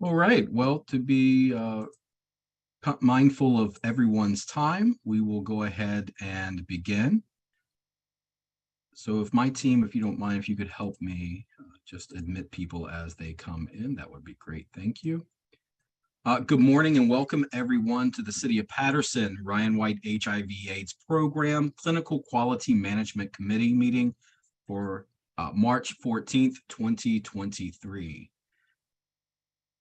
All right. Well, to be mindful of everyone's time, we will go ahead and begin. So if my team, if you don't mind, if you could help me just admit people as they come in, that would be great. Thank you. Good morning and welcome everyone to the City of Patterson Ryan White HIV/AIDS Program Clinical Quality Management Committee meeting for March 14th, 2023.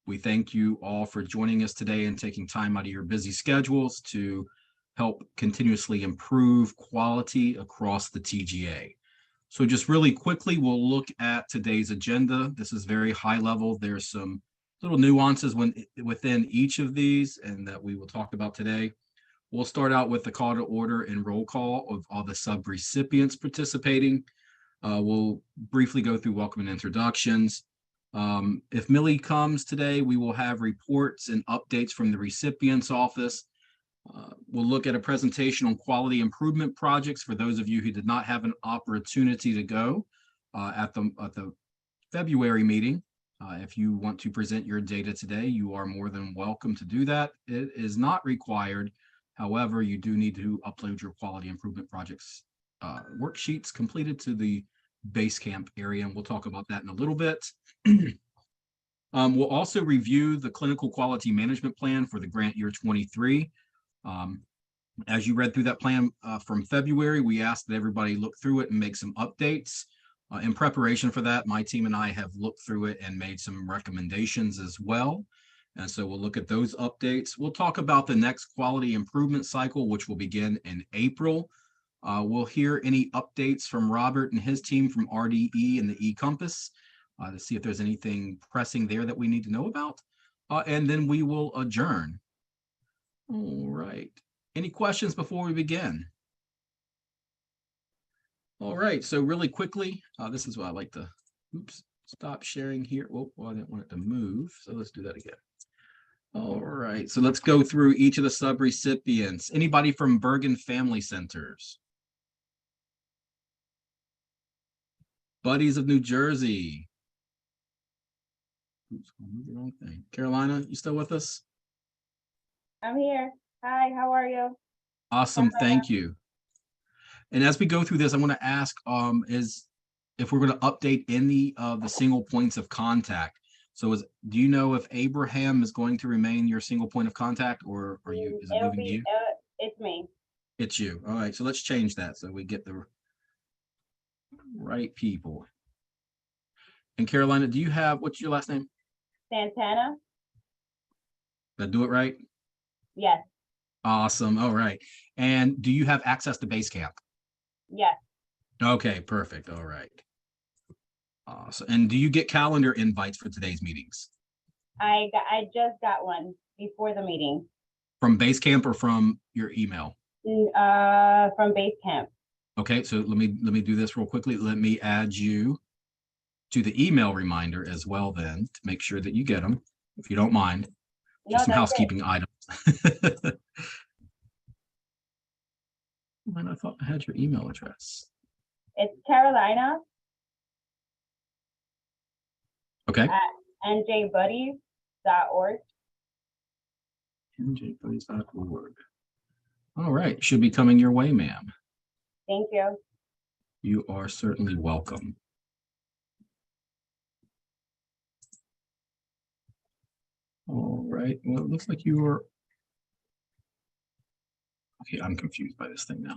We thank you all for joining us today and taking time out of your busy schedules to help continuously improve quality across the TGA. So just really quickly, we'll look at today's agenda. This is very high level. There's some little nuances within each of these and that we will talk about today. We'll start out with the call to order and roll call of all the sub-recipients participating. We'll briefly go through welcome and introductions. If Millie comes today, we will have reports and updates from the recipient's office. We'll look at a presentation on quality improvement projects for those of you who did not have an opportunity to go at the February meeting. If you want to present your data today, you are more than welcome to do that. It is not required. However, you do need to upload your quality improvement projects worksheets completed to the Basecamp area, and we'll talk about that in a little bit. We'll also review the clinical quality management plan for the grant year 23. As you read through that plan from February, we asked that everybody look through it and make some updates. In preparation for that, my team and I have looked through it and made some recommendations as well. And so we'll look at those updates. We'll talk about the next quality improvement cycle, which will begin in April. We'll hear any updates from Robert and his team from RDE and the eCompass to see if there's anything pressing there that we need to know about. And then we will adjourn. All right. Any questions before we begin? All right, so really quickly, this is what I like to, stop sharing here. Oh, well, I didn't want it to move, so let's do that again. All right, so let's go through each of the sub-recipients. Anybody from Bergen Family Centers? Buddies of New Jersey. Oops, the wrong thing. Carolina, you still with us? I'm here. Hi, how are you? Awesome, thank you. And as we go through this, I want to ask is if we're going to update any of the single points of contact. So do you know if Abraham is going to remain your single point of contact, or is it moving to you? It's me. It's you. All right, so let's change that so we get the right people. And Carolina, do you have, what's your last name? Santana? Did I do it right? Yes. Awesome. All right. And do you have access to Basecamp? Yes. Okay, perfect. All right. Awesome. And do you get calendar invites for today's meetings? I just got one before the meeting. From Basecamp or from your email? From Basecamp. Okay, so let me do this real quickly. Let me add you to the email reminder as well then to make sure that you get them, if you don't mind. Just some housekeeping items. And I thought I had your email address. It's Carolina. Okay. At njbuddies.org. njbuddies.org. All right, should be coming your way, ma'am. Thank you. You are certainly welcome. All right, well, it looks like you were. Okay, I'm confused by this thing now.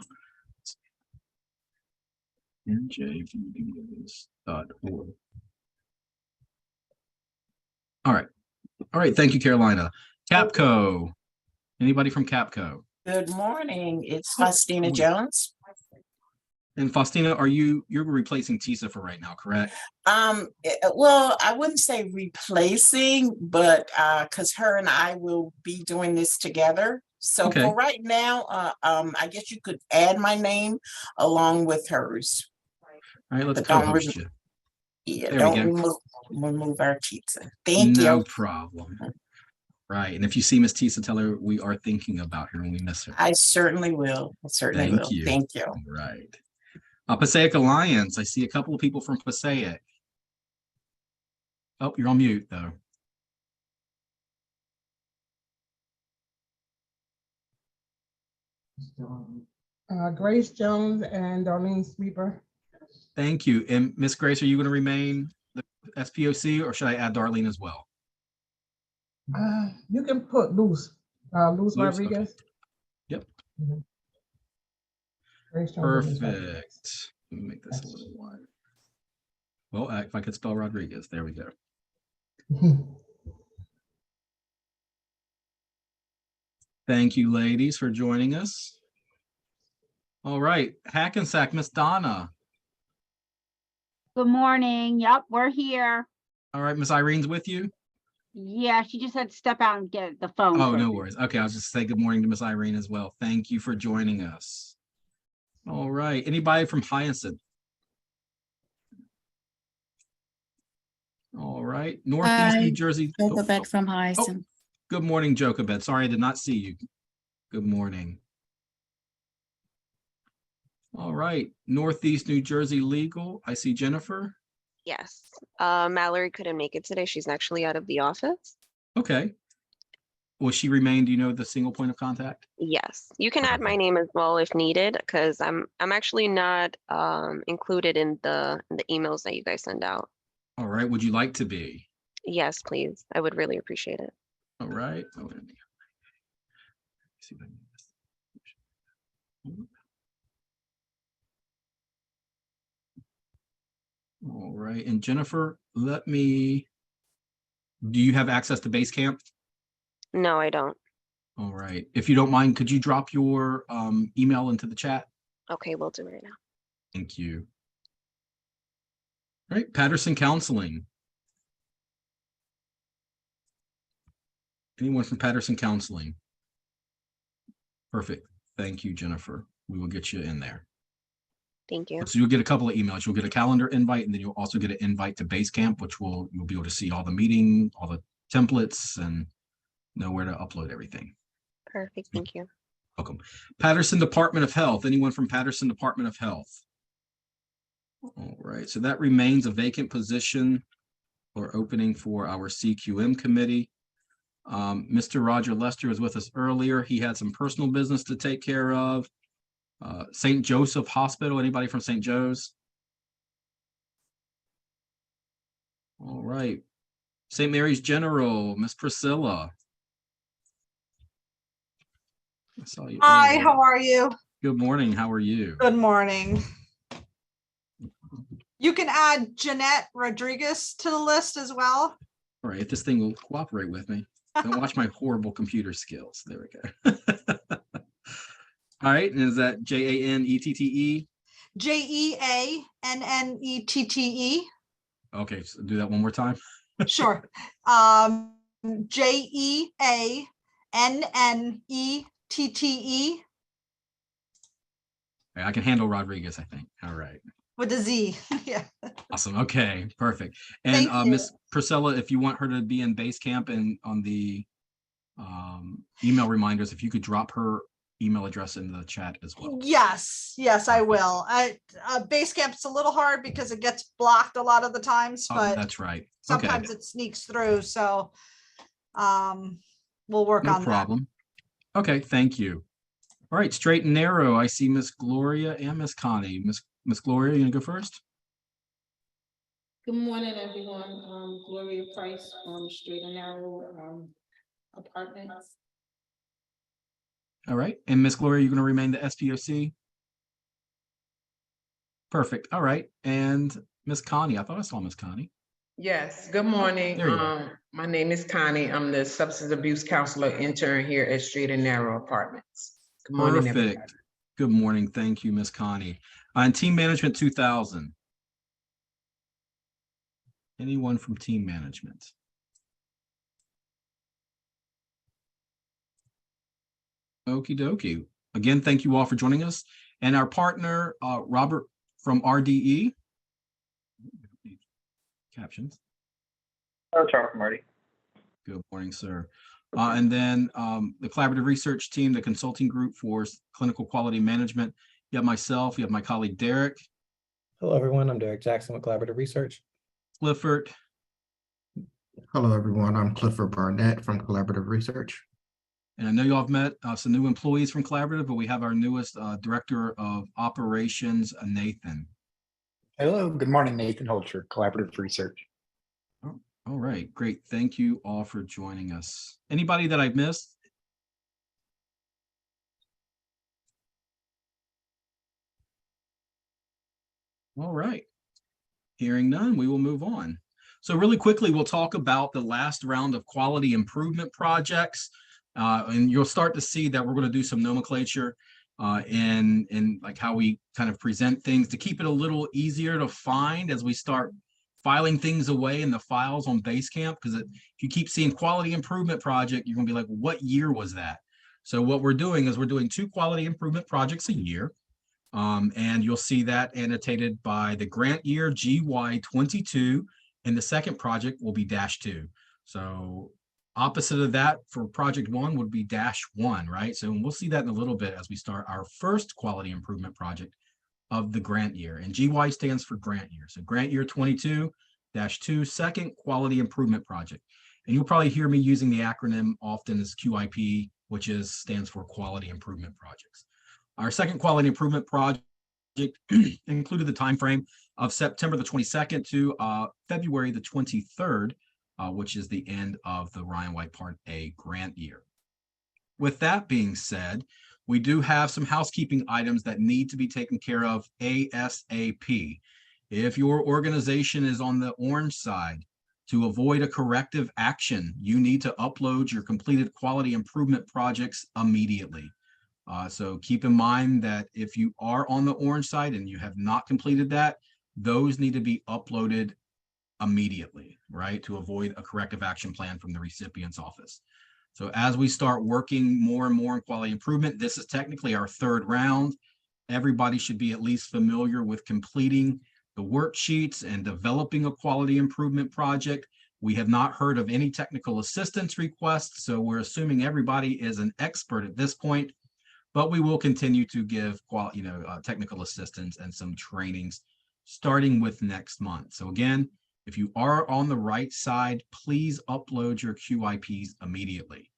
njbuddies.org. All right, thank you, Carolina. Capco, anybody from Capco? Good morning, it's Faustina Jones. And Faustina, you're replacing Tisa for right now, correct? Well, I wouldn't say replacing, but because her and I will be doing this together. So okay. For right now, I guess you could add my name along with hers. All right, let's co-host you. Yeah, there don't remove our Tisa. Thank you. No problem. Right, and if you see Miss Tisa, tell her we are thinking about her and we miss her. I certainly will. Thank you. Thank you. All right. Passaic Alliance. I see a couple of people from Passaic. Oh, you're on mute though. Grace Jones and Darlene Sweeper. Thank you. And Miss Grace, are you going to remain the SPOC or should I add Darlene as well? You can put Luz Luz, okay. Rodriguez. Yep. Mhm. Grace Jones and Luz Rodriguez. Perfect. Let me make this a little wider. Well, if I could spell Rodriguez, there we go. Thank you, ladies, for joining us. All right, Hackensack, Miss Donna. Good morning. Yep, we're here. All right, Miss Irene's with you? Yeah, she just had to step out and get the phone. Oh, for a no minute. worries. Okay, I'll just say good morning to Miss Irene as well. Thank you for joining us. All right, anybody from Hyacinth? All right, Northeast New Hi, Jersey. Oh, Jokabet from Hyacinth. good morning, Jokabed. Sorry, I did not see you. Good morning. All right, Northeast New Jersey Legal. I see Jennifer. Yes, Mallory couldn't make it today. She's actually out of the office. Okay. Will she remain, do you know, the single point of contact? Yes, you can add my Perfect. name as well if needed, because I'm actually not included in the emails that you guys send out. All right, would you like to be? Yes, please. I would really appreciate it. All right. Oh, let me see if I can get this. All right, and Jennifer, do you have access to Basecamp? No, I don't. All right, if you don't mind, could you drop your email into the chat? Okay, we'll do it right now. Thank you. All right, Patterson Counseling. Anyone from Patterson Counseling? Perfect. Thank you, Jennifer. We will get you in there. Thank you. So you'll get a couple of emails. You'll get a calendar invite, and then you'll also get an invite to Basecamp, which you'll be able to see all the meeting, all the templates, and know where to upload everything. Perfect. Thank you. Welcome. Patterson Department of Health. Anyone from Patterson Department of Health? All right, so that remains a vacant position or opening for our CQM committee. Mr. Roger Lester was with us earlier. He had some personal business to take care of. St. Joseph Hospital, anybody from St. Joe's? All right. St. Mary's General, Miss Priscilla. I saw you Hi, earlier. how are you? Good morning. How are you? Good morning. You can add Jeanette Rodriguez to the list as well. All right, if this thing will cooperate with me. Don't watch my horrible computer skills. There we go. All right, and is that Janette? Jeannette. Okay, so do that one more time. Sure. Jeannette. I can handle Rodriguez, I think. All right. With a Z. Yeah. Awesome. Okay, perfect. And Thank you. Miss Priscilla, if you want her to be in Basecamp and on the email reminders, if you could drop her email address in the chat as well. Yes, I will. Basecamp's a little hard because it gets blocked a lot of the times, Oh, but that's right. Okay, sometimes it sneaks through. So we'll work no on that. problem. Okay, thank you. All right, straight and narrow. I see Miss Gloria and Miss Connie. Miss Gloria, you gonna go first? Good morning, everyone. Gloria Price from Straight and Narrow Apartments. All right, and Miss Gloria, you're gonna remain the SPOC? Perfect. All right, and Miss Connie, I thought I saw Miss Connie. Yes, good morning. There you are. My name is Connie. I'm the substance abuse counselor intern here at Straight and Narrow Apartments. Good morning, everybody. Perfect. Good morning. Thank you, Miss Connie. And Team Management 2000. Anyone from Team Management? Okie dokie. Again, thank you all for joining us. And our partner, Robert from RDE. Captions. Charles Marty. Good morning, sir. And then the collaborative research team, the consulting group for clinical quality management. You have myself, you have my colleague Derek. Hello, everyone. I'm Derek Jackson with Collaborative Research. Clifford. Hello, everyone. I'm Clifford Barnett from Collaborative Research. And I know y'all have met some new employees from Collaborative, but we have our newest Director of Operations, Nathan. Hello, good morning, Nathan Holcher, Collaborative Research. Oh, all right, great. Thank you all for joining us. Anybody that I've missed? All right. Hearing none, we will move on. So really quickly, we'll talk about the last round of quality improvement projects. And you'll start to see that we're going to do some nomenclature in like how we kind of present things to keep it a little easier to find as we start filing things away in the files on Basecamp. Because if you keep seeing quality improvement project, you're going to be like, what year was that? So what we're doing is we're doing 2 quality improvement projects a year. And you'll see that annotated by the grant year GY22, and the second project will be -2. So opposite of that for project 1 would be -1, right? So we'll see that in a little bit as we start our first quality improvement project of the grant year. And GY stands for grant year. So grant year 22-2, second quality improvement project. And you'll probably hear me using the acronym often as QIP, which stands for quality improvement projects. Our second quality improvement project included the time frame of September the 22nd to February the 23rd, which is the end of the Ryan White Part A grant year. With that being said, we do have some housekeeping items that need to be taken care of ASAP. If your organization is on the orange side, to avoid a corrective action, you need to upload your completed quality improvement projects immediately. So keep in mind that if you are on the orange side and you have not completed that, those need to be uploaded immediately, right? To avoid a corrective action plan from the recipient's office. So as we start working more and more in quality improvement, this is technically our 3rd round. Everybody should be at least familiar with completing the worksheets and developing a quality improvement project. We have not heard of any technical assistance requests, so we're assuming everybody is an expert at this point. But we will continue to give technical assistance and some trainings starting with next month. So again, if you are on the right side, please upload your QIPs immediately.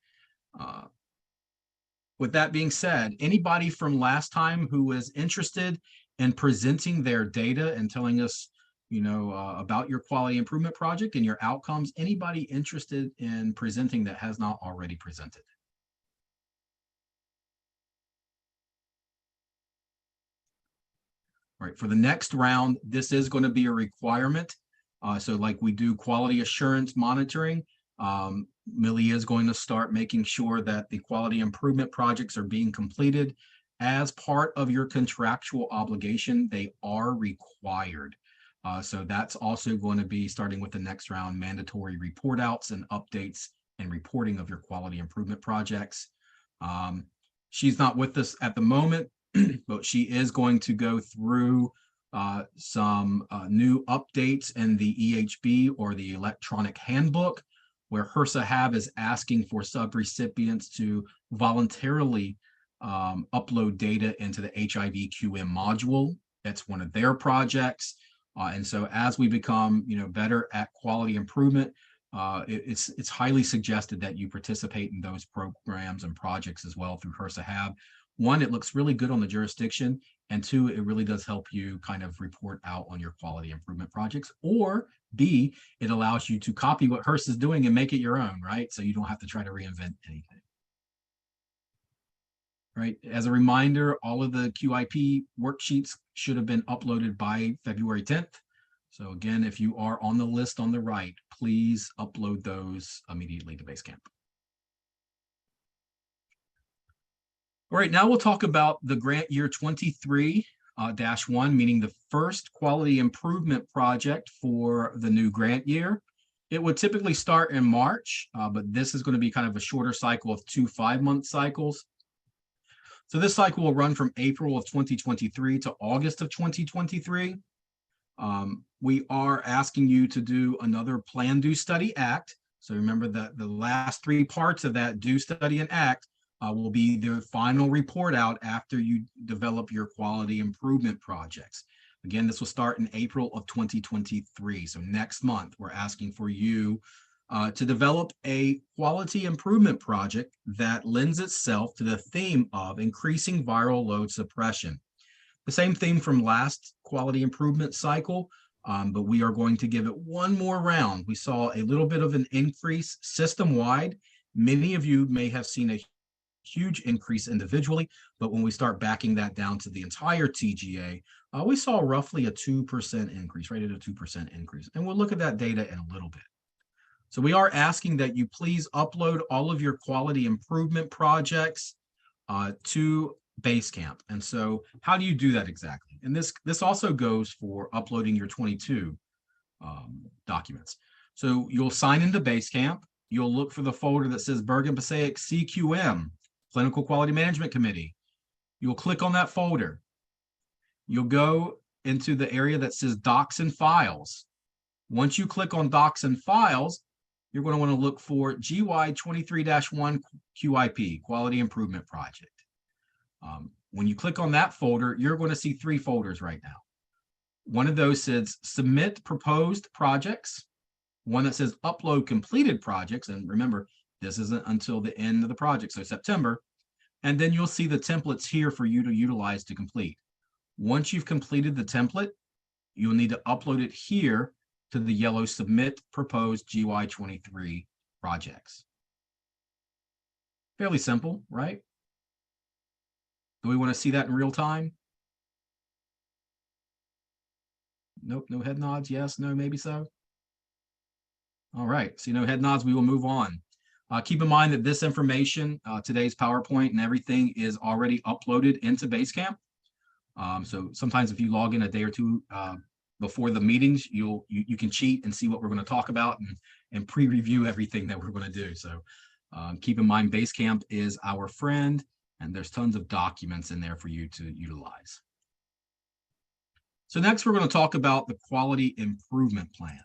With that being said, anybody from last time who is interested in presenting their data and telling us, about your quality improvement project and your outcomes, anybody interested in presenting that has not already presented? All right, for the next round, this is going to be a requirement. So like we do quality assurance monitoring, Millie is going to start making sure that the quality improvement projects are being completed as part of your contractual obligation. They are required. So that's also going to be starting with the next round, mandatory report outs and updates and reporting of your quality improvement projects. She's not with us at the moment, but she is going to go through some new updates in the EHB or the electronic handbook, where HRSA HAB is asking for subrecipients to voluntarily upload data into the HIV QM module. That's one of their projects. And so as we become better at quality improvement, it's highly suggested that you participate in those programs and projects as well through HRSA HAB. 1, it looks really good on the jurisdiction, and 2, it really does help you kind of report out on your quality improvement projects. Or B, it allows you to copy what HRSA is doing and make it your own, right? So you don't have to try to reinvent anything. Right. As a reminder, all of the QIP worksheets should have been uploaded by February 10th. So again, if you are on the list on the right, please upload those immediately to Basecamp. All right, now we'll talk about the grant year 23-1, meaning the first quality improvement project for the new grant year. It would typically start in March, but this is going to be kind of a shorter cycle of 2 5-month cycles. So this cycle will run from April of 2023 to August of 2023. We are asking you to do another Plan, Do, Study, Act. So remember that the last 3 parts of that Do, Study, and Act will be the final report out after you develop your quality improvement projects. Again, this will start in April of 2023. So next month, we're asking for you to develop a quality improvement project that lends itself to the theme of increasing viral load suppression. The same theme from last quality improvement cycle, but we are going to give it one more round. We saw a little bit of an increase system-wide. Many of you may have seen a huge increase individually, but when we start backing that down to the entire TGA, we saw roughly a 2% increase, right at a 2% increase. And we'll look at that data in a little bit. So we are asking that you please upload all of your quality improvement projects to Basecamp. And so how do you do that exactly? And this also goes for uploading your 22 documents. So you'll sign into Basecamp. You'll look for the folder that says Bergen-Passaic CQM, Clinical Quality Management Committee. You'll click on that folder. You'll go into the area that says Docs and Files. Once you click on Docs and Files, you're going to want to look for GY 23-1 QIP, Quality Improvement Project. When you click on that folder, you're going to see 3 folders right now. One of those says Submit Proposed Projects, one that says Upload Completed Projects, and remember, this isn't until the end of the project, so September, and then you'll see the templates here for you to utilize to complete. Once you've completed the template, you'll need to upload it here to the yellow Submit Proposed GY23 Projects. Fairly simple, right? Do we want to see that in real time? Nope, no head nods. Yes, no, maybe so. All right, see no head nods, we will move on. Keep in mind that this information, today's PowerPoint and everything is already uploaded into Basecamp. So sometimes if you log in a day or two before the meetings, you can cheat and see what we're going to talk about and pre-review everything that we're going to do. So keep in mind Basecamp is our friend, and there's tons of documents in there for you to utilize. So next we're going to talk about the quality improvement plan.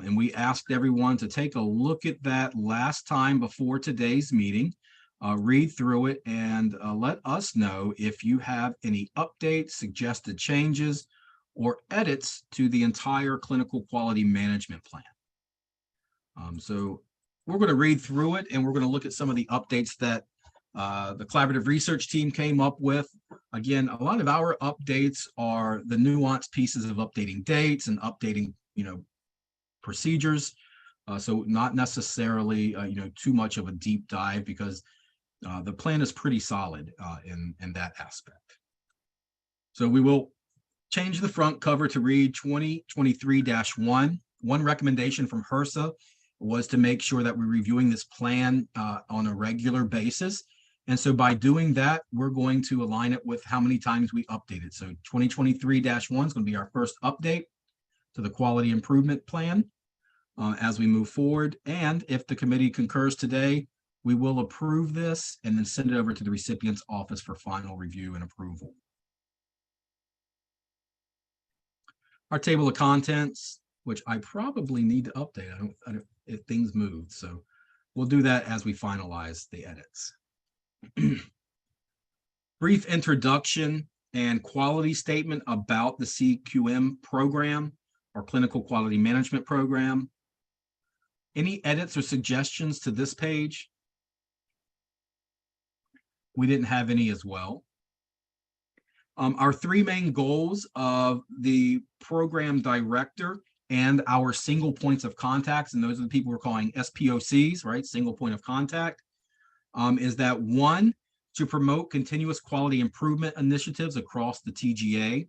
And we asked everyone to take a look at that last time before today's meeting, read through it, and let us know if you have any updates, suggested changes, or edits to the entire clinical quality management plan. So we're going to read through it, and we're going to look at some of the updates that the collaborative research team came up with. Again, a lot of our updates are the nuanced pieces of updating dates and updating, procedures. So not necessarily, too much of a deep dive, because the plan is pretty solid in that aspect. So we will change the front cover to read 2023-1. One recommendation from HRSA was to make sure that we're reviewing this plan on a regular basis. And so by doing that, we're going to align it with how many times we update it. So 2023-1 is going to be our first update to the quality improvement plan as we move forward. And if the committee concurs today, we will approve this and then send it over to the recipient's office for final review and approval. Our table of contents, which I probably need to update. I don't if things moved. So we'll do that as we finalize the edits. Brief introduction and quality statement about the CQM program, or Clinical Quality Management Program. Any edits or suggestions to this page? We didn't have any as well. Our 3 main goals of the program director and our single points of contacts, and those are the people we're calling SPOCs, right? Single point of contact, is that 1, to promote continuous quality improvement initiatives across the TGA.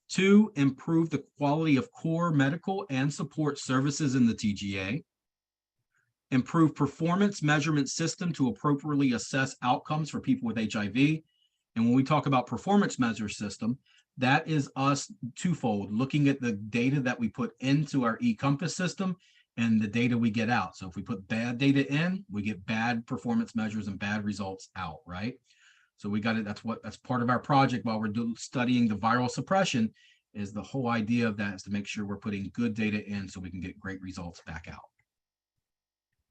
2, improve the quality of core medical and support services in the TGA. Improve performance measurement system to appropriately assess outcomes for people with HIV. And when we talk about performance measure system, that is us twofold, looking at the data that we put into our eCompass system and the data we get out. So if we put bad data in, we get bad performance measures and bad results out, right? So we got it. That's part of our project while we're studying the viral suppression, is the whole idea of that is to make sure we're putting good data in so we can get great results back out.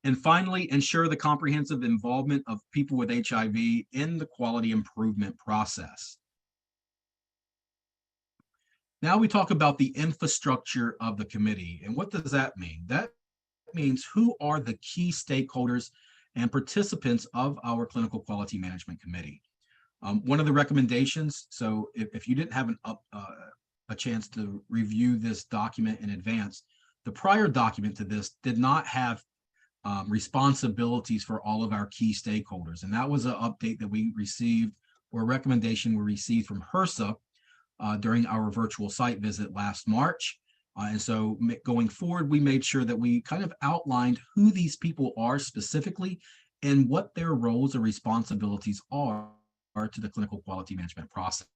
And finally, ensure the comprehensive involvement of people with HIV in the quality improvement process. Now we talk about the infrastructure of the committee. And what does that mean? That means who are the key stakeholders and participants of our Clinical Quality Management Committee. One of the recommendations, so if you didn't have a chance to review this document in advance, the prior document to this did not have responsibilities for all of our key stakeholders. And that was an update that we received, or a recommendation we received from HRSA during our virtual site visit last March. And so going forward, we made sure that we kind of outlined who these people are specifically and what their roles or responsibilities are to the clinical quality management process.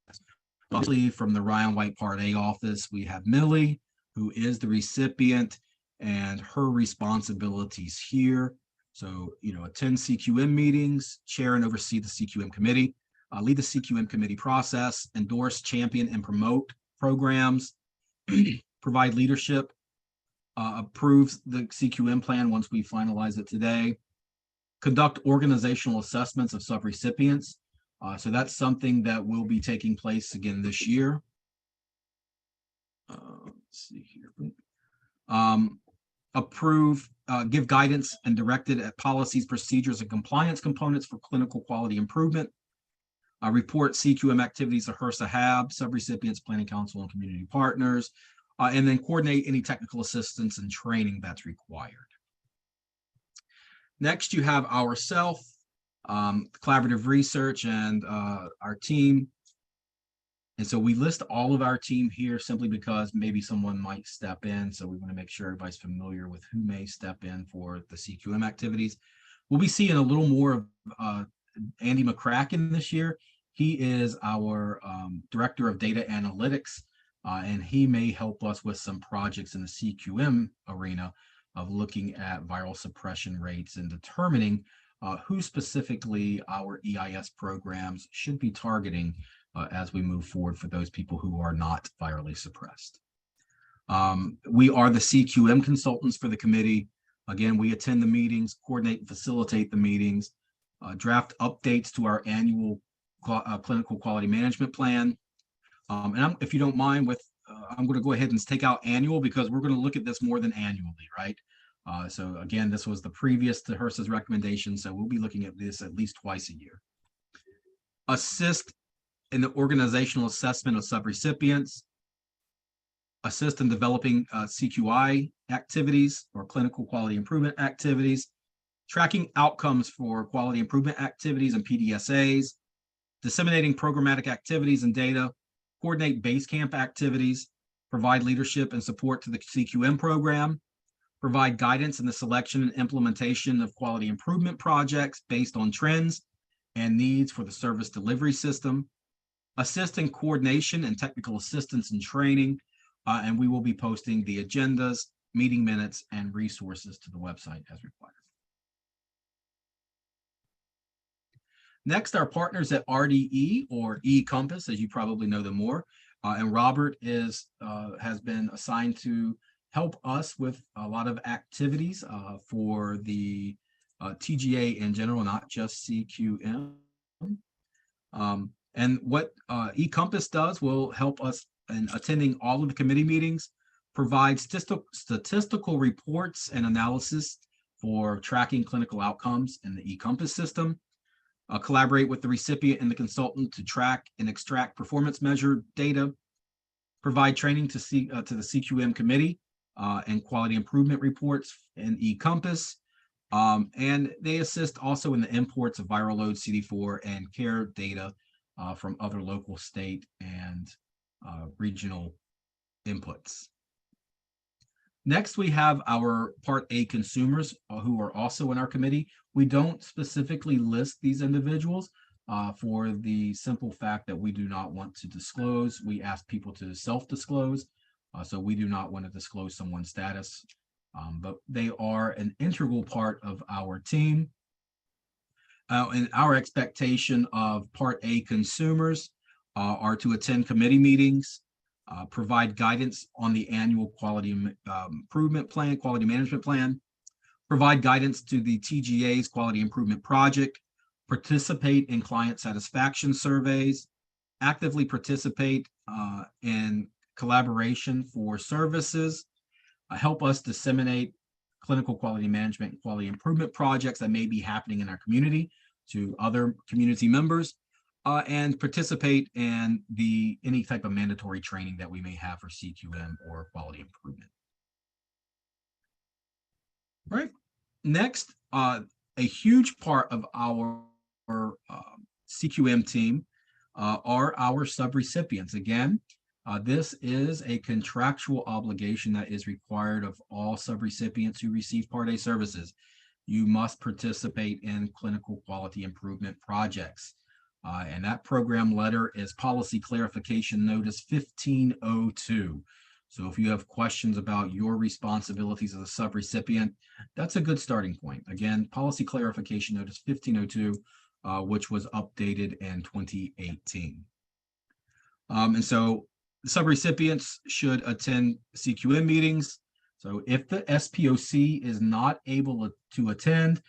Obviously, from the Ryan White Part A office, we have Millie, who is the recipient, and her responsibilities here. So, attend CQM meetings, chair and oversee the CQM committee, lead the CQM committee process, endorse, champion, and promote programs, provide leadership, approves the CQM plan once we finalize it today, conduct organizational assessments of subrecipients. So that's something that will be taking place again this year. Let's see here. Approve, give guidance and directed at policies, procedures, and compliance components for clinical quality improvement. Report CQM activities to HRSA HAB, subrecipients, planning council, and community partners, and then coordinate any technical assistance and training that's required. Next, you have ourself, collaborative research, and our team. And so we list all of our team here simply because maybe someone might step in. So we want to make sure everybody's familiar with who may step in for the CQM activities. We'll be seeing a little more of Andy McCracken this year. He is our director of data analytics, and he may help us with some projects in the CQM arena of looking at viral suppression rates and determining who specifically our EIS programs should be targeting as we move forward for those people who are not virally suppressed. We are the CQM consultants for the committee. Again, we attend the meetings, coordinate and facilitate the meetings, draft updates to our annual clinical quality management plan. And if you don't mind, I'm going to go ahead and take out annual because we're going to look at this more than annually, right? So again, this was the previous to HRSA's recommendation, so we'll be looking at this at least twice a year. Assist in the organizational assessment of subrecipients, assist in developing CQI activities or clinical quality improvement activities, tracking outcomes for quality improvement activities and PDSAs, disseminating programmatic activities and data, coordinate base camp activities, provide leadership and support to the CQM program, provide guidance in the selection and implementation of quality improvement projects based on trends and needs for the service delivery system, assist in coordination and technical assistance and training, and we will be posting the agendas, meeting minutes, and resources to the website as required. Next, our partners at RDE, or eCompass, as you probably know them more, and Robert has been assigned to help us with a lot of activities for the TGA in general, not just CQM. And what eCompass does will help us in attending all of the committee meetings, provide statistical reports and analysis for tracking clinical outcomes in the eCompass system, collaborate with the recipient and the consultant to track and extract performance measure data, provide training to the CQM committee and quality improvement reports in eCompass, and they assist also in the imports of viral load, CD4, and care data from other local, state, and regional inputs. Next, we have our Part A consumers who are also in our committee. We don't specifically list these individuals for the simple fact that we do not want to disclose. We ask people to self-disclose, so we do not want to disclose someone's status, but they are an integral part of our team. And our expectation of Part A consumers are to attend committee meetings, provide guidance on the annual quality improvement plan, quality management plan, provide guidance to the TGA's quality improvement project, participate in client satisfaction surveys, actively participate in collaboration for services, help us disseminate clinical quality management and quality improvement projects that may be happening in our community to other community members, and participate in any type of mandatory training that we may have for CQM or quality improvement. All right. Next, a huge part of our CQM team are our subrecipients. Again, this is a contractual obligation that is required of all subrecipients who receive Part A services. You must participate in clinical quality improvement projects. And that program letter is Policy Clarification Notice 1502. So if you have questions about your responsibilities as a subrecipient, that's a good starting point. Again, Policy Clarification Notice 1502, which was updated in 2018. And so the subrecipients should attend CQM meetings. So if the SPOC is not able to attend,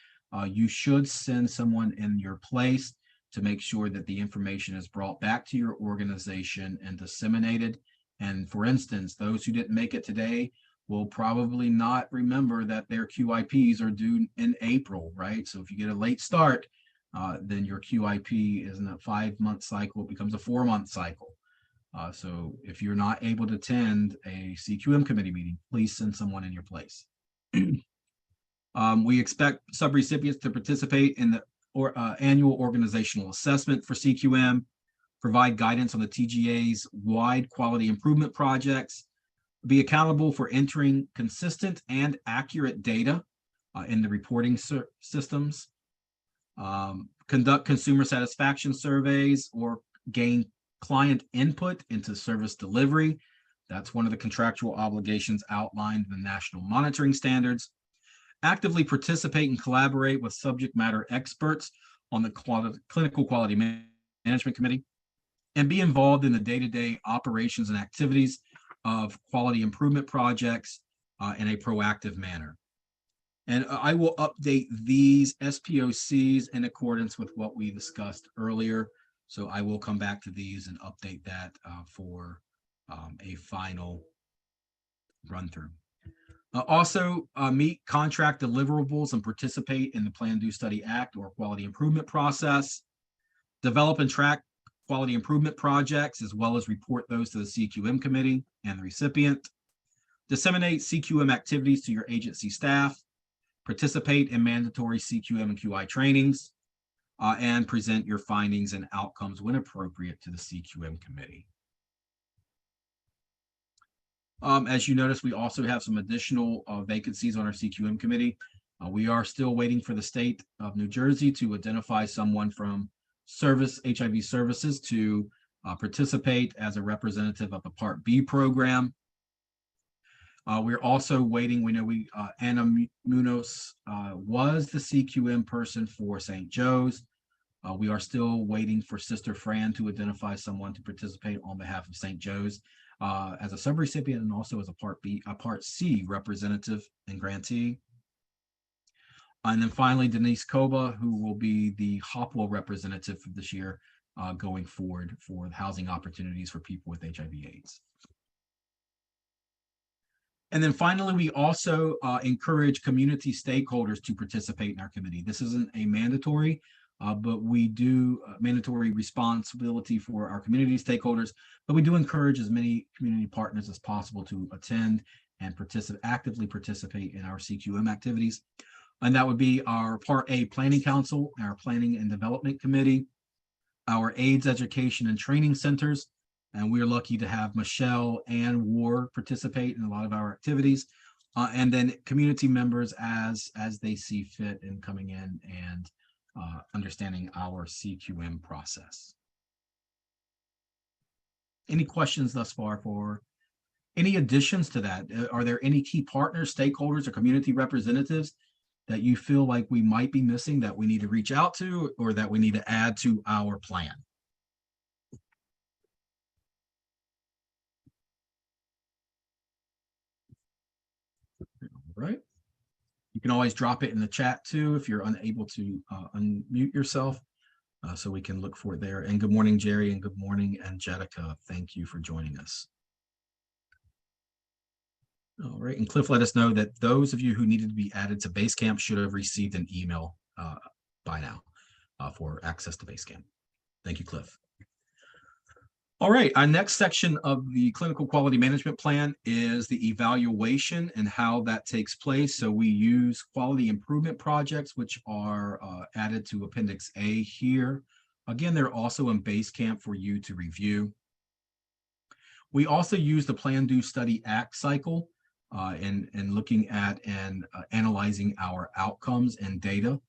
you should send someone in your place to make sure that the information is brought back to your organization and disseminated. And for instance, those who didn't make it today will probably not remember that their QIPs are due in April, right? So if you get a late start, then your QIP isn't a 5-month cycle, it becomes a 4-month cycle. So if you're not able to attend a CQM committee meeting, please send someone in your place. We expect subrecipients to participate in the annual organizational assessment for CQM, provide guidance on the TGA's wide quality improvement projects, be accountable for entering consistent and accurate data in the reporting systems, conduct consumer satisfaction surveys or gain client input into service delivery. That's one of the contractual obligations outlined in the National Monitoring Standards. Actively participate and collaborate with subject matter experts on the Clinical Quality Management Committee, and be involved in the day-to-day operations and activities of quality improvement projects in a proactive manner. And I will update these SPOCs in accordance with what we discussed earlier. So I will come back to these and update that for a final run through. Also, meet contract deliverables and participate in the Plan, Do, Study, Act or quality improvement process. Develop and track quality improvement projects, as well as report those to the CQM committee and the recipient. Disseminate CQM activities to your agency staff. Participate in mandatory CQM and QI trainings, and present your findings and outcomes when appropriate to the CQM committee. As you notice, we also have some additional vacancies on our CQM committee. We are still waiting for the state of New Jersey to identify someone from HIV services to participate as a representative of the Part B program. We're also waiting. We know Anna Munoz was the CQM person for St. Joe's. We are still waiting for Sister Fran to identify someone to participate on behalf of St. Joe's as a subrecipient and also as a Part C representative and grantee. And then finally, Denise Koba, who will be the Hopewell representative for this year going forward for housing opportunities for people with HIV/AIDS. And then finally, we also encourage community stakeholders to participate in our committee. This isn't a mandatory, but we do mandatory responsibility for our community stakeholders, but we do encourage as many community partners as possible to attend and actively participate in our CQM activities. And that would be our Part A Planning Council, our Planning and Development Committee, our AIDS Education and Training Centers, and we're lucky to have Michelle and War participate in a lot of our activities, and then community members as they see fit in coming in and understanding our CQM process. Any questions thus far for any additions to that? Are there any key partners, stakeholders, or community representatives that you feel like we might be missing that we need to reach out to or that we need to add to our plan? Right. You can always drop it in the chat too if you're unable to unmute yourself, so we can look for it there. And good morning, Jerry, and good morning, Angelica. Thank you for joining us. All right, and Cliff let us know that those of you who needed to be added to Basecamp should have received an email by now for access to Basecamp. Thank you, Cliff. All right, our next section of the clinical quality management plan is the evaluation and how that takes place. So we use quality improvement projects, which are added to Appendix A here. Again, they're also in Basecamp for you to review. We also use the Plan, Do, Study, Act cycle in looking at and analyzing our outcomes and data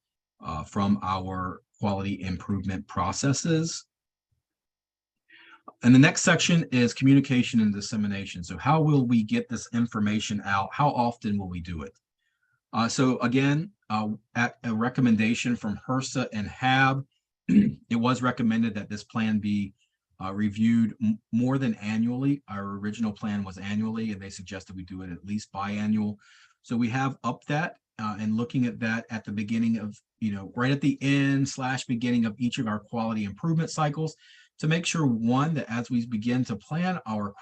from our quality improvement processes. And the next section is communication and dissemination. So how will we get this information out? How often will we do it? So again, at a recommendation from HRSA and HAB, it was recommended that this plan be reviewed more than annually. Our original plan was annually, and they suggested we do it at least biannual. So we have upped that and looking at that at the beginning of, right at the end / beginning of each of our quality improvement cycles, to make sure, one, that as we begin to plan our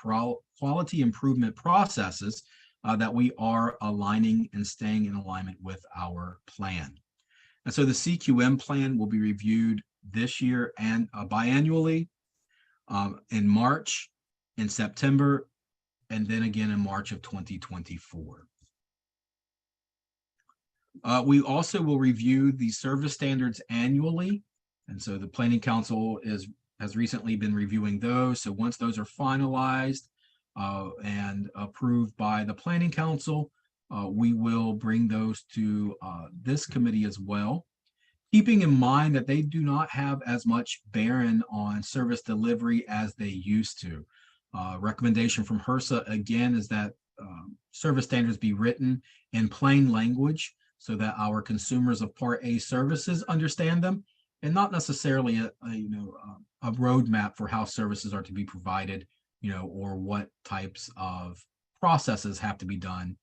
quality improvement processes, that we are aligning and staying in alignment with our plan. And so the CQM plan will be reviewed this year and biannually in March, in September, and then again in March of 2024. We also will review the service standards annually. And so the Planning Council has recently been reviewing those. So once those are finalized and approved by the Planning Council, we will bring those to this committee as well, keeping in mind that they do not have as much bearing on service delivery as they used to. Recommendation from HRSA again is that service standards be written in plain language so that our consumers of Part A services understand them, and not necessarily a roadmap for how services are to be provided, or what types of processes have to be done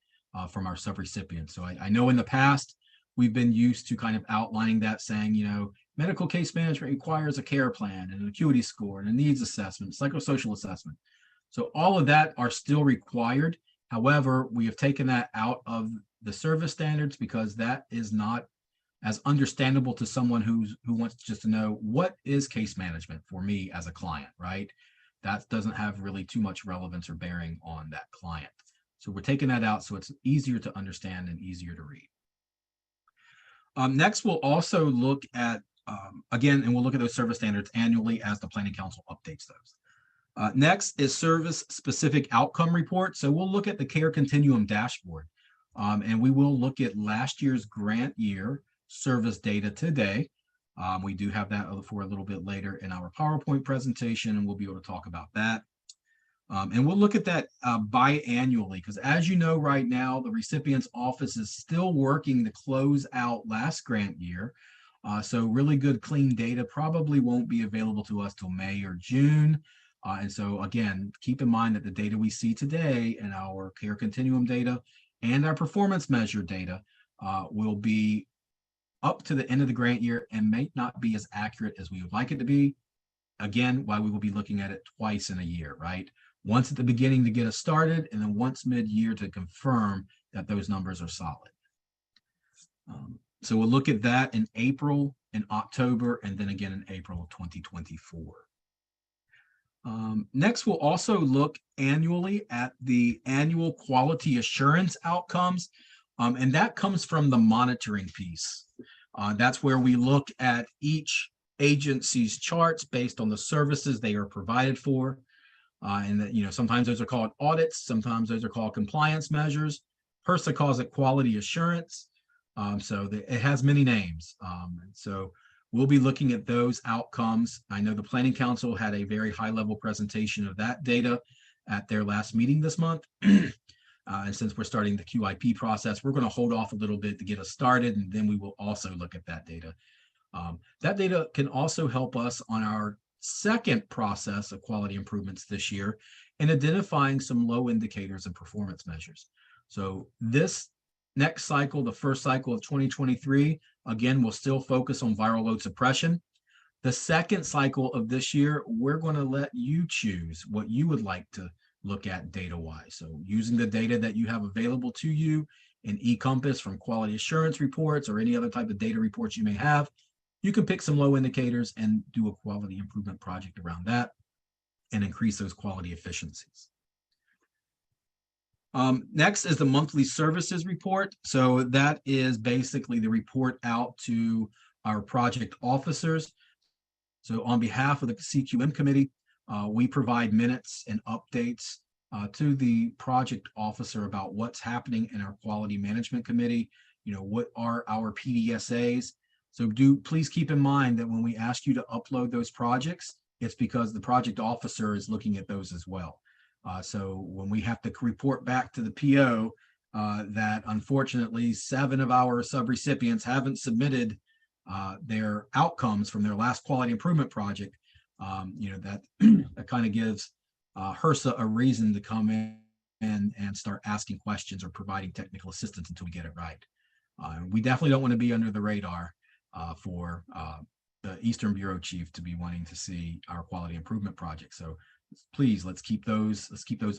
from our subrecipients. So I know in the past, we've been used to kind of outlining that, saying, medical case management requires a care plan and an acuity score and a needs assessment, psychosocial assessment. So all of that are still required. However, we have taken that out of the service standards because that is not as understandable to someone who wants just to know what is case management for me as a client, right? That doesn't have really too much relevance or bearing on that client. So we're taking that out so it's easier to understand and easier to read. Next, we'll also look at, again, and we'll look at those service standards annually as the Planning Council updates those. Next is service-specific outcome report. So we'll look at the care continuum dashboard, and we will look at last year's grant year service data today. We do have that for a little bit later in our PowerPoint presentation, and we'll be able to talk about that. And we'll look at that biannually, because as you know, right now, the recipient's office is still working to close out last grant year. So really good, clean data probably won't be available to us till May or June. And so again, keep in mind that the data we see today in our care continuum data and our performance measure data will be up to the end of the grant year and may not be as accurate as we would like it to be. Again, why we will be looking at it twice in a year, right? Once at the beginning to get us started, and then once mid-year to confirm that those numbers are solid. So we'll look at that in April, in October, and then again in April of 2024. Next, we'll also look annually at the annual quality assurance outcomes, and that comes from the monitoring piece. That's where we look at each agency's charts based on the services they are provided for. And that, sometimes those are called audits, sometimes those are called compliance measures. HRSA calls it quality assurance. So it has many names. So we'll be looking at those outcomes. I know the Planning Council had a very high-level presentation of that data at their last meeting this month. And since we're starting the QIP process, we're going to hold off a little bit to get us started, and then we will also look at that data. That data can also help us on our second process of quality improvements this year in identifying some low indicators and performance measures. So this next cycle, the first cycle of 2023, again, we'll still focus on viral load suppression. The second cycle of this year, we're going to let you choose what you would like to look at data-wise. So using the data that you have available to you in eCompass from quality assurance reports or any other type of data reports you may have, you can pick some low indicators and do a quality improvement project around that and increase those quality efficiencies. Next is the monthly services report. So that is basically the report out to our project officers. So on behalf of the CQM committee, we provide minutes and updates to the project officer about what's happening in our quality management committee. You know, what are our PDSAs? So please keep in mind that when we ask you to upload those projects, it's because the project officer is looking at those as well. So when we have to report back to the PO that unfortunately 7 of our subrecipients haven't submitted their outcomes from their last quality improvement project, you know, that kind of gives HRSA a reason to come in and start asking questions or providing technical assistance until we get it right. We definitely don't want to be under the radar for the Eastern Bureau Chief to be wanting to see our quality improvement project. So please, let's keep those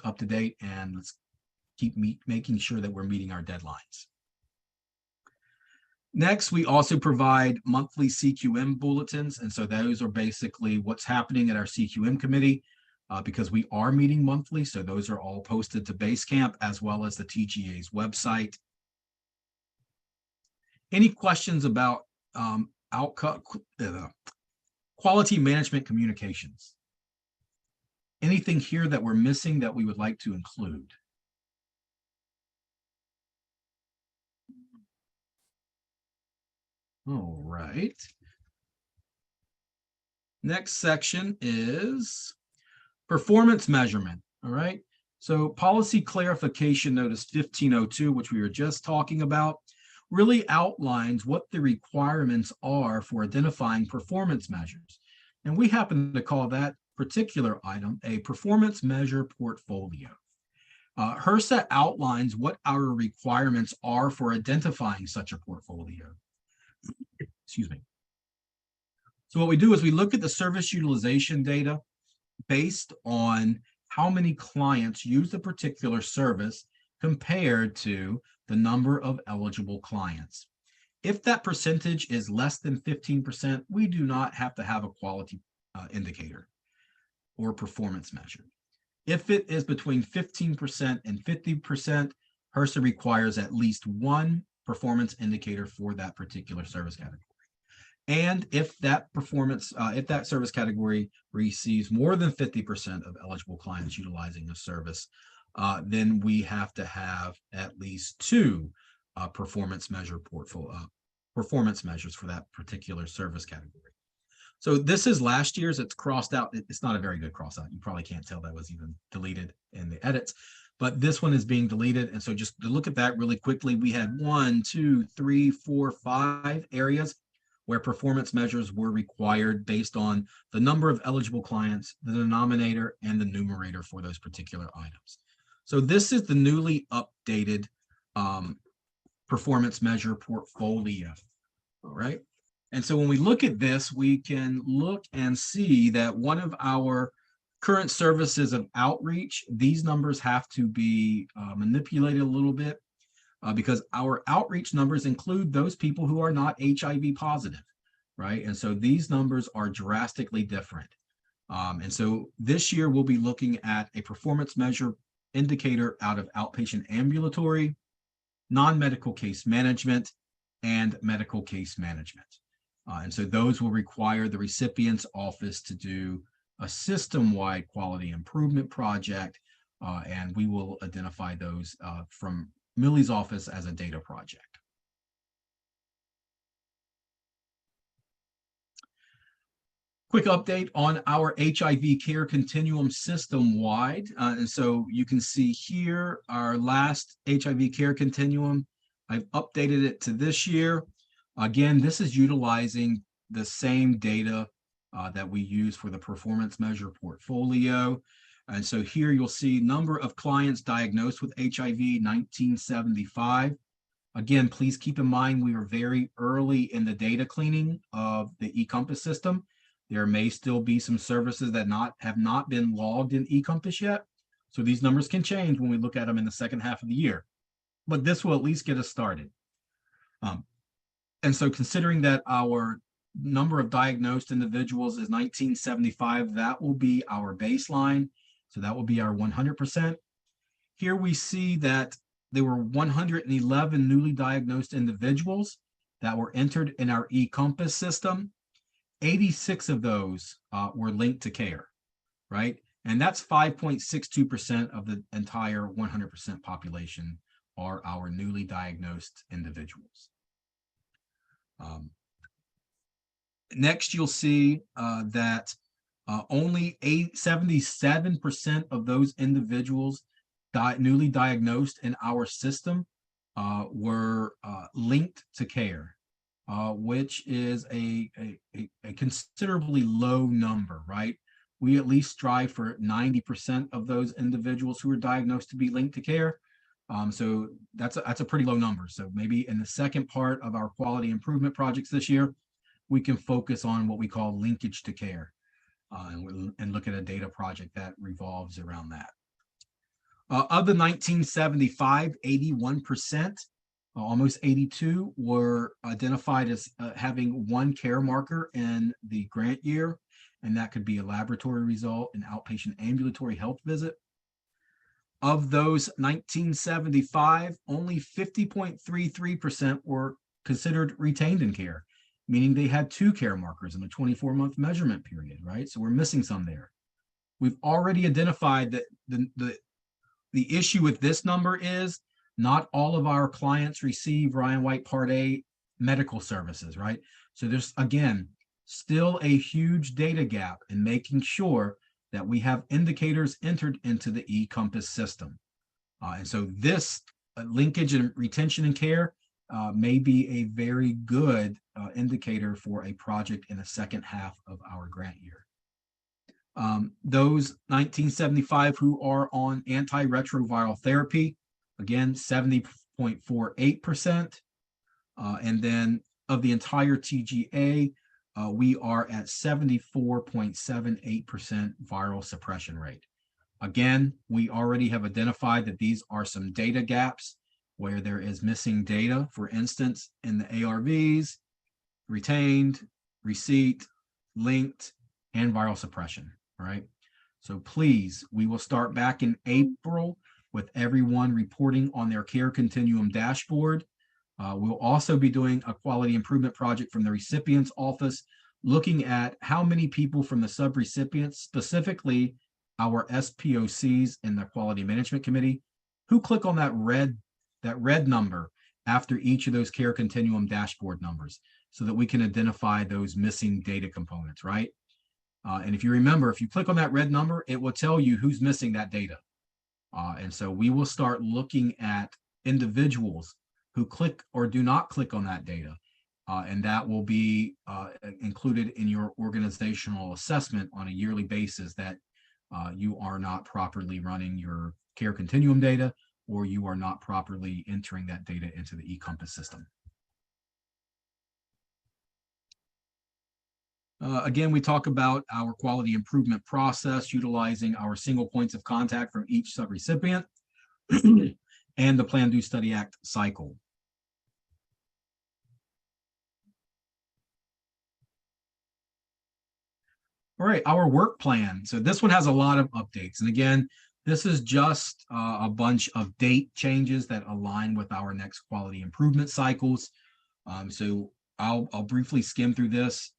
up to date, and let's keep making sure that we're meeting our deadlines. Next, we also provide monthly CQM bulletins. And so those are basically what's happening at our CQM committee because we are meeting monthly. So those are all posted to Basecamp as well as the TGA's website. Any questions about quality management communications? Anything here that we're missing that we would like to include? All right. Next section is performance measurement. All right. So policy clarification notice 1502, which we were just talking about, really outlines what the requirements are for identifying performance measures. And we happen to call that particular item a performance measure portfolio. HRSA outlines what our requirements are for identifying such a portfolio. Excuse me. So what we do is we look at the service utilization data based on how many clients use a particular service compared to the number of eligible clients. If that percentage is less than 15%, we do not have to have a quality indicator or performance measure. If it is between 15% and 50%, HRSA requires at least one performance indicator for that particular service category. And if that if that service category receives more than 50% of eligible clients utilizing a service, then we have to have at least 2 performance measures for that particular service category. So this is last year's. It's crossed out. It's not a very good cross out. You probably can't tell that was even deleted in the edits, but this one is being deleted. And so just to look at that really quickly, we had 1, 2, 3, 4, 5 areas where performance measures were required based on the number of eligible clients, the denominator, and the numerator for those particular items. So this is the newly updated performance measure portfolio, all right? And so when we look at this, we can look and see that one of our current services of outreach, these numbers have to be manipulated a little bit because our outreach numbers include those people who are not HIV positive, right? And so these numbers are drastically different. And so this year we'll be looking at a performance measure indicator out of outpatient ambulatory, non-medical case management, and medical case management. And so those will require the recipient's office to do a system-wide quality improvement project, and we will identify those from Millie's office as a data project. Quick update on our HIV care continuum system-wide. And so you can see here our last HIV care continuum. I've updated it to this year. Again, this is utilizing the same data that we use for the performance measure portfolio. And so here you'll see number of clients diagnosed with HIV, 1975. Again, please keep in mind we are very early in the data cleaning of the eCompass system. There may still be some services that have not been logged in eCompass yet. So these numbers can change when we look at them in the second half of the year, but this will at least get us started. And so considering that our number of diagnosed individuals is 1975, that will be our baseline. So that will be our 100%. Here we see that there were 111 newly diagnosed individuals that were entered in our eCompass system. 86 of those were linked to care, right? And that's 5.62% of the entire 100% population are our newly diagnosed individuals. Next, you'll see that only 77% of those individuals newly diagnosed in our system were linked to care, which is a considerably low number, right? We at least strive for 90% of those individuals who are diagnosed to be linked to care. So that's a pretty low number. So maybe in the second part of our quality improvement projects this year, we can focus on what we call linkage to care and look at a data project that revolves around that. Of the 1975, 81%, almost 82 were identified as having one care marker in the grant year, and that could be a laboratory result, an outpatient ambulatory health visit. Of those 1975, only 50.33% were considered retained in care, meaning they had two care markers in a 24-month measurement period, right? So we're missing some there. We've already identified that the issue with this number is not all of our clients receive Ryan White Part A medical services, right? So there's, again, still a huge data gap in making sure that we have indicators entered into the eCompass system. And so this linkage and retention and care may be a very good indicator for a project in the second half of our grant year. Those 1975 who are on antiretroviral therapy, again, 70.48%. And then of the entire TGA, we are at 74.78% viral suppression rate. Again, we already have identified that these are some data gaps where there is missing data, for instance, in the ARVs, retained, receipt, linked, and viral suppression, all right? So please, we will start back in April with everyone reporting on their care continuum dashboard. We'll also be doing a quality improvement project from the recipient's office, looking at how many people from the subrecipients, specifically our SPOCs in the Quality Management Committee, who click on that red number after each of those care continuum dashboard numbers, so that we can identify those missing data components, right? And if you remember, if you click on that red number, it will tell you who's missing that data. And so we will start looking at individuals who click or do not click on that data. And that will be included in your organizational assessment on a yearly basis, that you are not properly running your care continuum data, or you are not properly entering that data into the eCompass system. Again, we talk about our quality improvement process, utilizing our single points of contact from each subrecipient and the Plan, Do, Study, Act cycle. All right, our work plan. So this one has a lot of updates. And again, this is just a bunch of date changes that align with our next quality improvement cycles. So I'll briefly skim through this.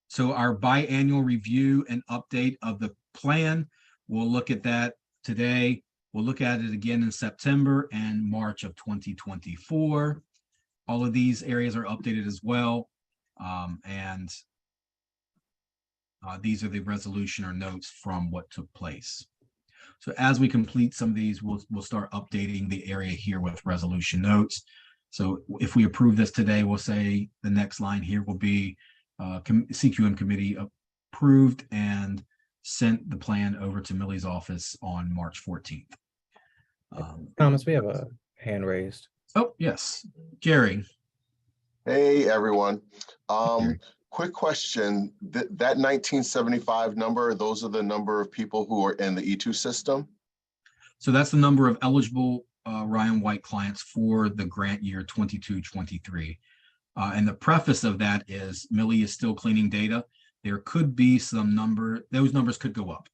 So our biannual review and update of the plan, we'll look at that today. We'll look at it again in September and March of 2024. All of these areas are updated as well. These are the resolution or notes from what took place. So as we complete some of these, we'll start updating the area here with resolution notes. So if we approve this today, we'll say the next line here will be CQM committee approved and sent the plan over to Millie's office on March 14th. Thomas, we have a hand raised. Oh, yes, Jerry. Hey, everyone. quick question, that 1975 number, those are the number of people who are in the E2 system? So that's the number of eligible Ryan White clients for the grant year 22-23. And the preface of that is Millie is still cleaning data. There could be some those numbers could go up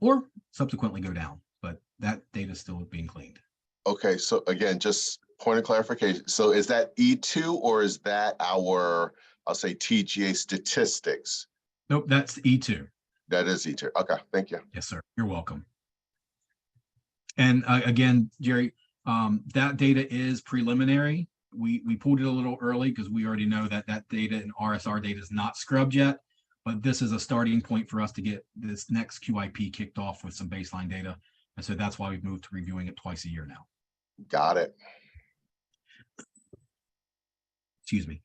or subsequently go down, but that data is still being cleaned. Okay, so again, just point of clarification. So is that E2 or is that our, I'll say TGA statistics? Nope, that's E2. That is E2. Okay, thank you. Yes, sir. You're welcome. And again, Jerry, that data is preliminary. We pulled it a little early because we already know that that data and RSR data is not scrubbed yet, but this is a starting point for us to get this next QIP kicked off with some baseline data. And so that's why we've moved to reviewing it twice a year now. Got it. Excuse me.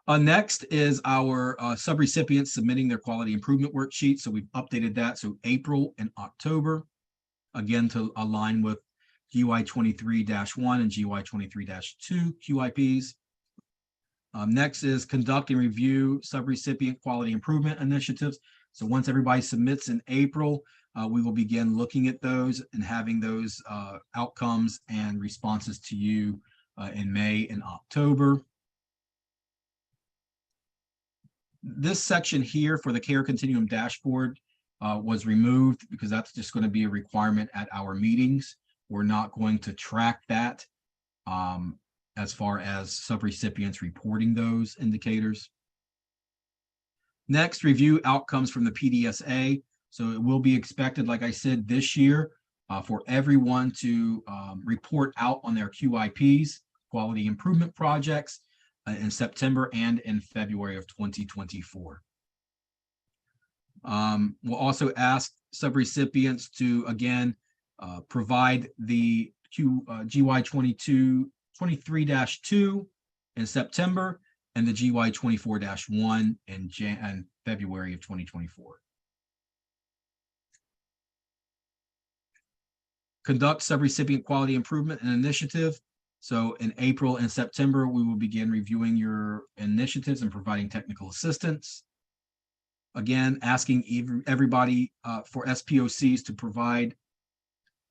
Next is our subrecipients submitting their quality improvement worksheet. So we've updated that. So April and October, again, to align with GY 23-1 and GY 23-2 QIPs. Next is conduct and review subrecipient quality improvement initiatives. So once everybody submits in April, we will begin looking at those and having those outcomes and responses to you in May and October. This section here for the care continuum dashboard was removed because that's just going to be a requirement at our meetings. We're not going to track that as far as subrecipients reporting those indicators. Next, review outcomes from the PDSA. So it will be expected, like I said, this year for everyone to report out on their QIPs, quality improvement projects, in September and in February of 2024. We'll also ask subrecipients to, again, provide the GY 23-2 in September and the GY 24-1 in February of 2024. Conduct subrecipient quality improvement and initiative. So in April and September, we will begin reviewing your initiatives and providing technical assistance. Again, asking everybody for SPOCs to provide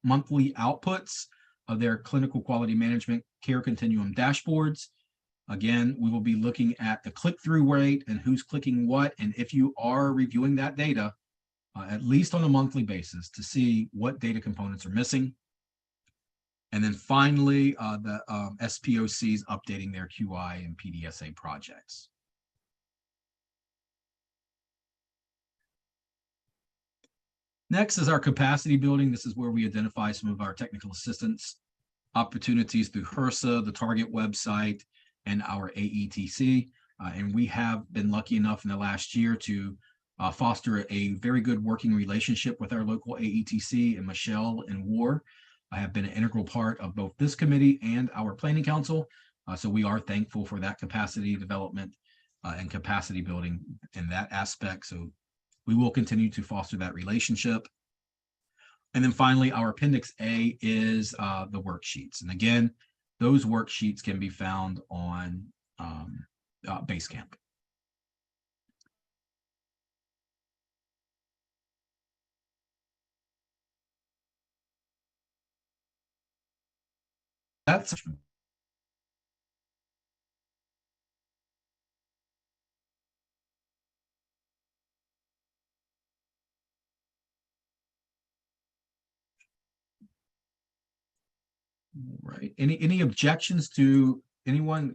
monthly outputs of their clinical quality management care continuum dashboards. Again, we will be looking at the click-through rate and who's clicking what. And if you are reviewing that data, at least on a monthly basis to see what data components are missing. And then finally, the SPOCs updating their QI and PDSA projects. Next is our capacity building. This is where we identify some of our technical assistance opportunities through HRSA, the Target website, and our AETC. And we have been lucky enough in the last year to foster a very good working relationship with our local AETC, and Michelle and War. I have been an integral part of both this committee and our planning council. So we are thankful for that capacity development and capacity building in that aspect. So we will continue to foster that relationship. And then finally, our Appendix A is the worksheets. And again, those worksheets can be found on Basecamp. That's right. Any objections to anyone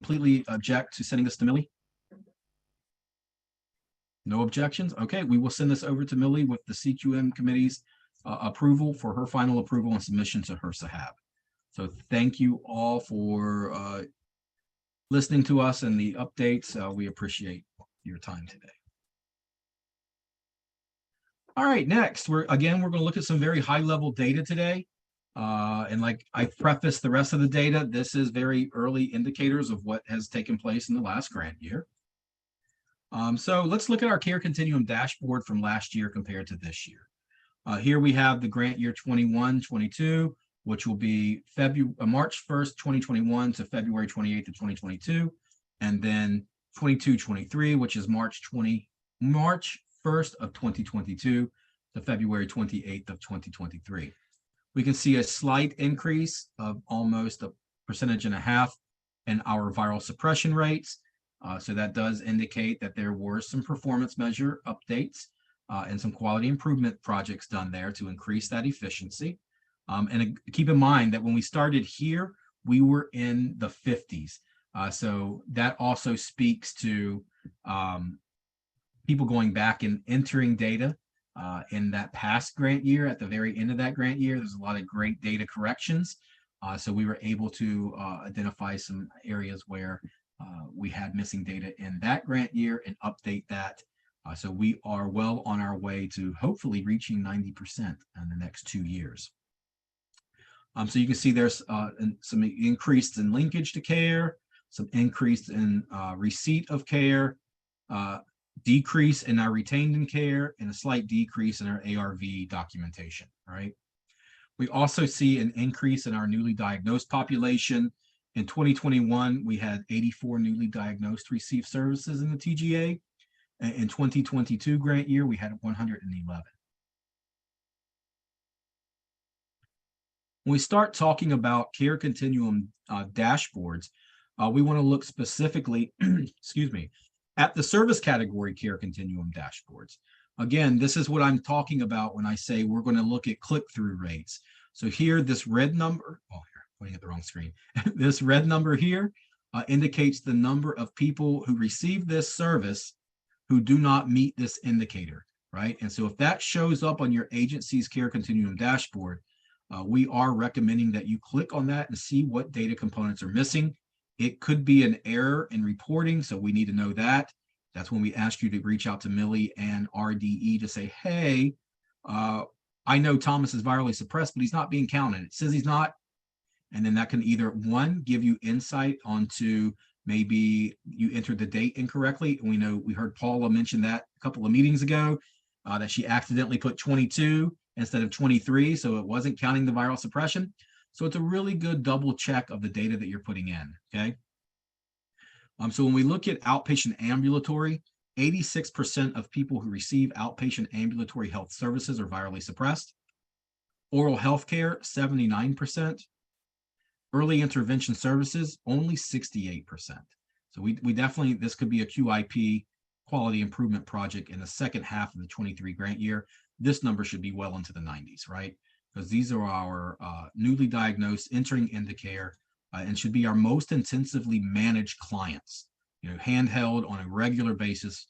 completely object to sending this to Millie? No objections? Okay, we will send this over to Millie with the CQM committee's approval for her final approval and submission to HRSA. So thank you all for listening to us and the updates. We appreciate your time today. All right, next, we're going to look at some very high level data today. And like I prefaced the rest of the data, this is very early indicators of what has taken place in the last grant year. So let's look at our care continuum dashboard from last year compared to this year. Here we have the grant year 21-22, which will be March 1st, 2021 to February 28th of 2022. And then 22-23, which is March 1st of 2022 to February 28th of 2023. We can see a slight increase of almost 1.5% in our viral suppression rates. So that does indicate that there were some performance measure updates and some quality improvement projects done there to increase that efficiency. And keep in mind that when we started here, we were in the 50s. So that also speaks to people going back and entering data in that past grant year. At the very end of that grant year, there's a lot of great data corrections. So we were able to identify some areas where we had missing data in that grant year and update that. So we are well on our way to hopefully reaching 90% in the next 2 years. So you can see there's some increase in linkage to care, some increase in receipt of care, decrease in our retained in care, and a slight decrease in our ARV documentation, right? We also see an increase in our newly diagnosed population. In 2021, we had 84 newly diagnosed received services in the TGA. In 2022 grant year, we had 111. When we start talking about care continuum dashboards, we want to look specifically, excuse me, at the service category care continuum dashboards. Again, this is what I'm talking about when I say we're going to look at click-through rates. So here, this red number, oh, here, pointing at the wrong screen. This red number here indicates the number of people who receive this service who do not meet this indicator, right? And so if that shows up on your agency's care continuum dashboard, we are recommending that you click on that and see what data components are missing. It could be an error in reporting, so we need to know that. That's when we ask you to reach out to Millie and RDE to say, hey, I know Thomas is virally suppressed, but he's not being counted. It says he's not. And then that can either, one, give you insight onto maybe you entered the date incorrectly. And we know we heard Paula mention that a couple of meetings ago, that she accidentally put 22 instead of 23. So it wasn't counting the viral suppression. So it's a really good double check of the data that you're putting in, okay? So when we look at outpatient ambulatory, 86% of people who receive outpatient ambulatory health services are virally suppressed. Oral health care, 79%. Early intervention services, only 68%. So we definitely, this could be a QIP, quality improvement project in the second half of the 23 grant year. This number should be well into the 90s, right? Because these are our newly diagnosed entering into care and should be our most intensively managed clients, you know, handheld on a regular basis,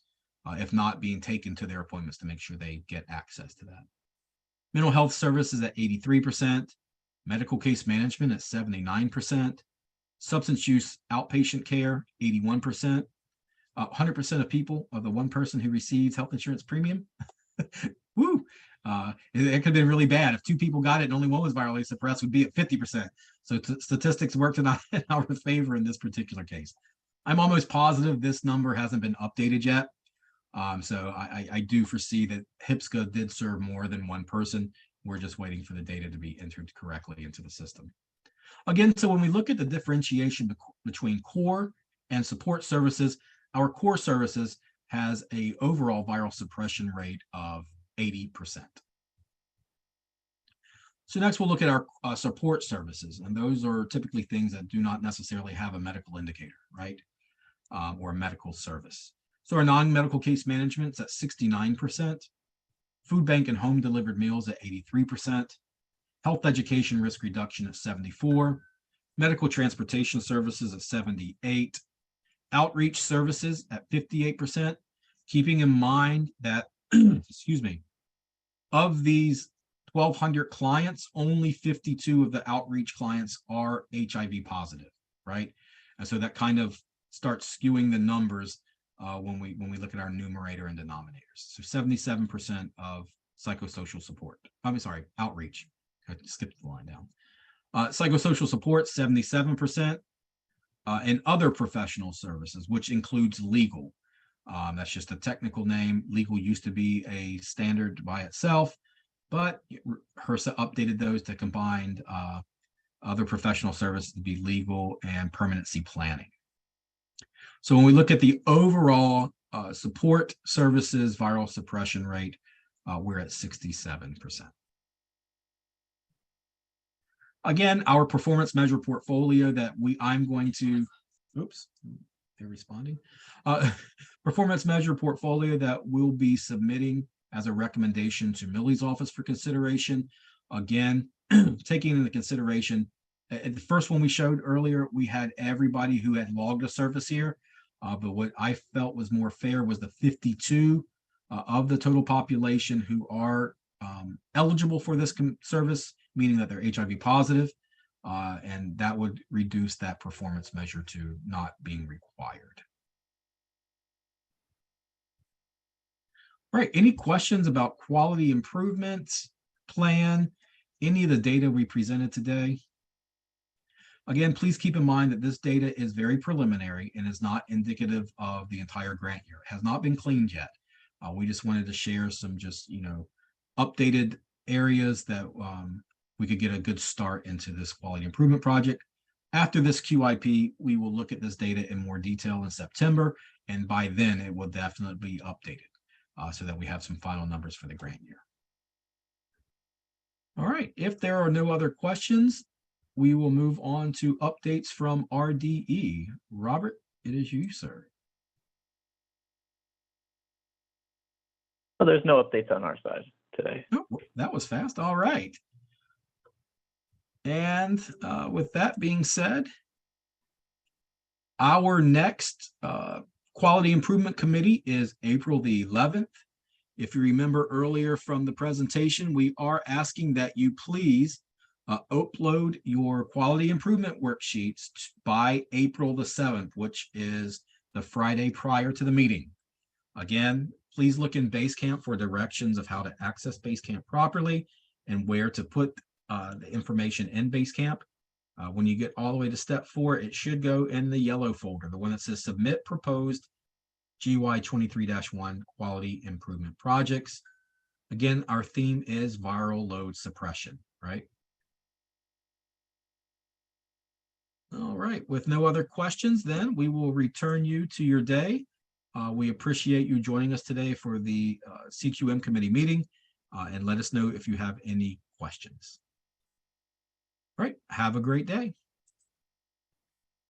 if not being taken to their appointments to make sure they get access to that. Mental health services at 83%, medical case management at 79%, substance use outpatient care, 81%, 100% of people of the one person who receives health insurance premium. Woo! It could have been really bad. If 2 people got it and only one was virally suppressed, would be at 50%. So statistics worked in our favor in this particular case. I'm almost positive this number hasn't been updated yet. So I do foresee that HIPSCA did serve more than one person. We're just waiting for the data to be entered correctly into the system. Again, so when we look at the differentiation between core and support services, our core services has an overall viral suppression rate of 80%. So next we'll look at our support services, and those are typically things that do not necessarily have a medical indicator, right? Or a medical service. So our non-medical case management's at 69%, food bank and home delivered meals at 83%, health education risk reduction at 74%, medical transportation services at 78%, outreach services at 58%, keeping in mind that, excuse me, of these 1,200 clients, only 52 of the outreach clients are HIV positive, right? And so that kind of starts skewing the numbers when we look at our numerator and denominators. So 77% of psychosocial support. I'm sorry, outreach. I skipped the line down. Psychosocial support, 77%. And other professional services, which includes legal. That's just a technical name. Legal used to be a standard by itself. but HRSA updated those to combine other professional services to be legal and permanency planning. So when we look at the overall support services viral suppression rate, we're at 67%. Again, our performance measure portfolio that I'm going to, oops, they're responding. Performance measure portfolio that we'll be submitting as a recommendation to Millie's office for consideration. Again, taking into consideration, the first one we showed earlier, we had everybody who had logged a service here. But what I felt was more fair was the 52 of the total population who are eligible for this service, meaning that they're HIV positive, and that would reduce that performance measure to not being required. All right, any questions about quality improvement plan, any of the data we presented today? Again, please keep in mind that this data is very preliminary and is not indicative of the entire grant year. It has not been cleaned yet. We just wanted to share some just, updated areas that we could get a good start into this quality improvement project. After this QIP, we will look at this data in more detail in September, and by then it will definitely be updated so that we have some final numbers for the grant year. All right, if there are no other questions, we will move on to updates from RDE. Robert, it is you, sir. Well, there's no updates on our side today. Oh, that was fast. All right. And with that being said, our next Quality Improvement Committee is April the 11th. If you remember earlier from the presentation, we are asking that you please upload your quality improvement worksheets by April the 7th, which is the Friday prior to the meeting. Again, please look in Basecamp for directions of how to access Basecamp properly and where to put the information in Basecamp. When you get all the way to step 4, it should go in the yellow folder, the one that says Submit Proposed GY 23-1 Quality Improvement Projects. Again, our theme is viral load suppression, right? All right, with no other questions, then we will return you to your day. We appreciate you joining us today for the CQM committee meeting, and let us know if you have any questions. All right, have a great day.